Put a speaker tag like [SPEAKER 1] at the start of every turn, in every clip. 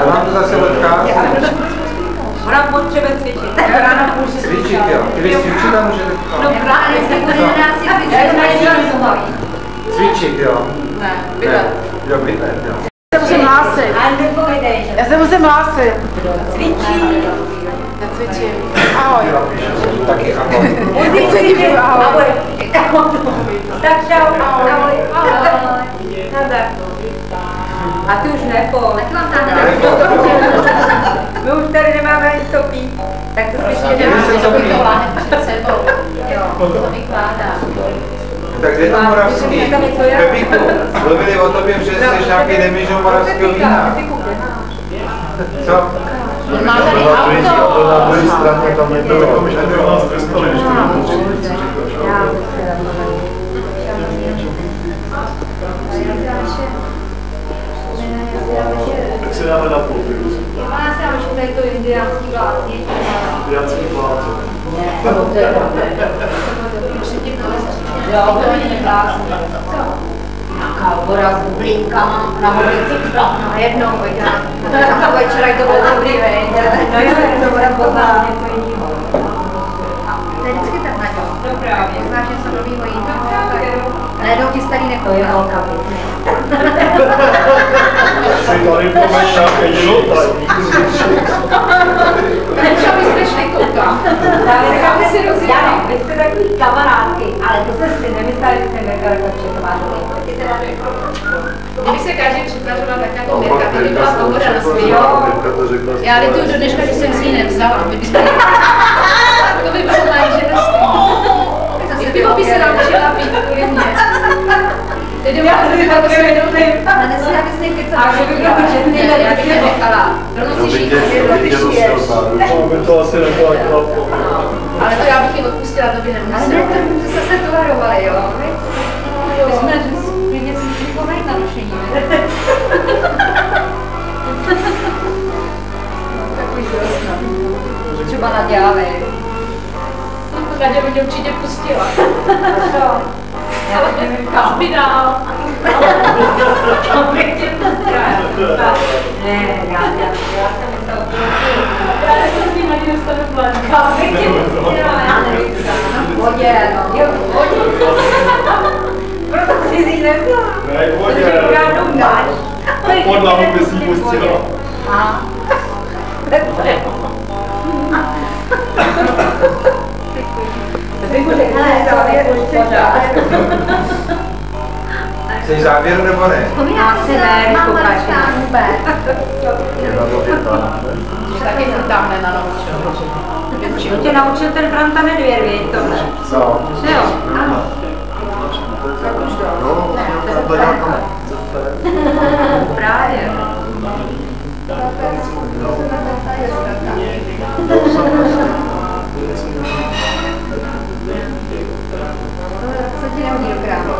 [SPEAKER 1] Mám to zase letka?
[SPEAKER 2] Ona potřebuje cvičit.
[SPEAKER 1] Cvičit, jo. Když cvičit, tam můžete...
[SPEAKER 2] No právě, se bude na nás
[SPEAKER 1] cvičit, jo.
[SPEAKER 2] Ne, bydlet.
[SPEAKER 1] Jo, bydlet, jo.
[SPEAKER 3] Já se musím hlásit. Já se musím hlásit.
[SPEAKER 2] Cvičí.
[SPEAKER 3] Necvičím. Ahoj.
[SPEAKER 1] Taky ahoj.
[SPEAKER 3] Necvičím, ahoj.
[SPEAKER 2] Tak čau, ahoj. Nazdar. A ty už nepoj.
[SPEAKER 3] Taky vám tam
[SPEAKER 2] My už tady nemáme ani co pít. Tak to si ještě
[SPEAKER 3] před sebou. Jo, to vykládá.
[SPEAKER 1] Tak kde je to moravský? Pepíku, mluvili o tobě, že jsi nějaký nemížou moravského vína. Co?
[SPEAKER 3] Má tady auto.
[SPEAKER 4] Na druhé straně tam nebylo. My jsme nás dostali, než tak se dáme na půl.
[SPEAKER 3] Má se nám ještě to indiánský vládně.
[SPEAKER 4] Indiánský vládce.
[SPEAKER 3] Jo, to je nekrásné. Co? Nějaká hora s bublinkama, na hodici chlap najednou, taková večera to bylo dobrý,
[SPEAKER 2] No jo, to bude poznat něco jiného.
[SPEAKER 3] To je vždycky tak na to.
[SPEAKER 2] No právě.
[SPEAKER 3] Znáš něco novýho jiného, tak najednou ti starý nekojívalka.
[SPEAKER 4] Jsi tady pomešal života.
[SPEAKER 3] Nečo, my jsme šli koukám.
[SPEAKER 2] Necháte si rozjímat. Vy jste takový kamarádky, ale to se si nemysleli, že jsem Mirka Lekočetová.
[SPEAKER 3] Kdyby se každý připražoval tak jako Mirka, to by byla pohoda na světě. Já lituju do dneška, když jsem s ní nevzala. To by bylo najželostný. I pivo by se naučila pít kvůli mě. Teď já to by to svědomím. A nesmí, abys nejkecat.
[SPEAKER 2] A že by bylo četný,
[SPEAKER 3] já bych je nechala. Pronosíš
[SPEAKER 4] by to asi nebylo jako
[SPEAKER 3] ale to já bych ji odpustila, to by nemusela. Ale ne, to jsme se tolerovali, jo? My jsme klidně si připomeň na rušení, ne? Takový zrostná. Třeba na dělávě. Nadě by mě určitě pustila.
[SPEAKER 2] A co?
[SPEAKER 3] Kam by dál? Kam by tě pustila?
[SPEAKER 2] Ne, já jsem myslela.
[SPEAKER 3] Já jsem s tím ani dostanu plán.
[SPEAKER 2] Kam by tě pustila? Já nevím.
[SPEAKER 3] Vodě, no.
[SPEAKER 2] Jo, vodě. Proto si si nevzala.
[SPEAKER 4] Ne, vodě.
[SPEAKER 2] Protože žádnou dáš.
[SPEAKER 4] Podlahu by si pustila.
[SPEAKER 3] Aha.
[SPEAKER 1] Jsi závěr nebo ne?
[SPEAKER 2] Asi ne, vykoukáš.
[SPEAKER 3] Taky jsem tam nenanaučil.
[SPEAKER 2] To tě naučil ten Franta Nedvěr, víš to?
[SPEAKER 1] Co?
[SPEAKER 2] Že jo? Ano. Právě.
[SPEAKER 3] Co ti nehodí do krámu?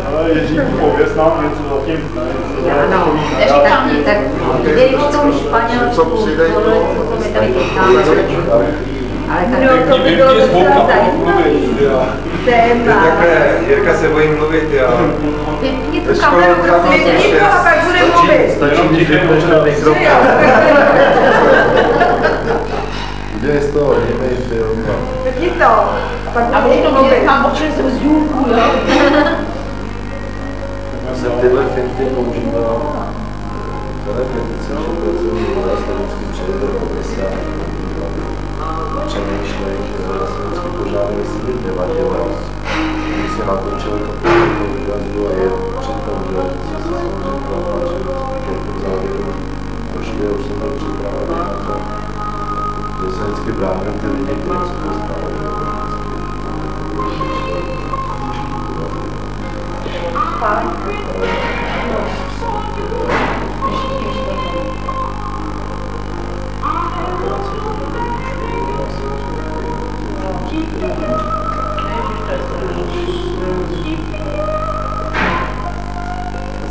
[SPEAKER 4] Ale Ježíš, pověz nám něco zatím.
[SPEAKER 2] Ano,
[SPEAKER 3] Neříkám nic.
[SPEAKER 2] tak když v tom Španělsku my tady kecáme, ale tak to by bylo docela zajímavé téma.
[SPEAKER 1] Takhle, Jirka se bojí mluvit, jo.
[SPEAKER 2] Vypni tu kameru, prosím, to a pak bude mluvit.
[SPEAKER 4] Stačí ti vypnout na mikrofon.
[SPEAKER 5] Kde je z toho jiný film?
[SPEAKER 2] Vypni to a pak
[SPEAKER 3] A
[SPEAKER 2] bude
[SPEAKER 3] to
[SPEAKER 2] mluvit.
[SPEAKER 3] mě tam očili z důlku, jo?
[SPEAKER 5] Jsem tyhle agenty používal telefonice, že pracují vlastně vždycky přijede komise a přemýšlej, že vlastně vždycky požádají, jestli by nevadilo. Když si natočil to vyjadřilo a je při tom, že co se samozřejmě říkal, že ke v závěru došli a už jsem byl připravený na to, že se vždycky bránil ty lidi, kteří se to stalo.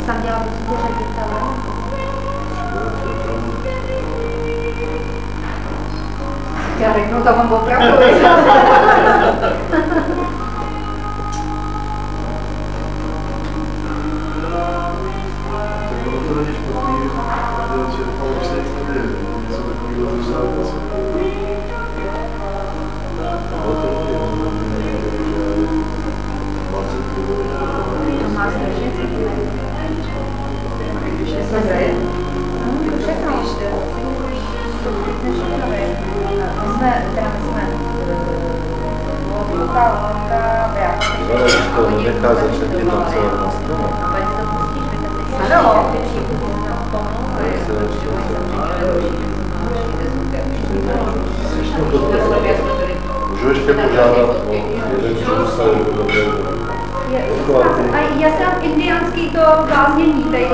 [SPEAKER 2] Sam dělal určitě ředitele. Já řeknu, to mám opravdu.
[SPEAKER 5] Nechá začít je tam celé na stranu.
[SPEAKER 2] Ano.
[SPEAKER 5] Můžu ještě požádat o jeden čus a jeden dobrý.
[SPEAKER 2] A já jsem indiánský to bláznění, tady.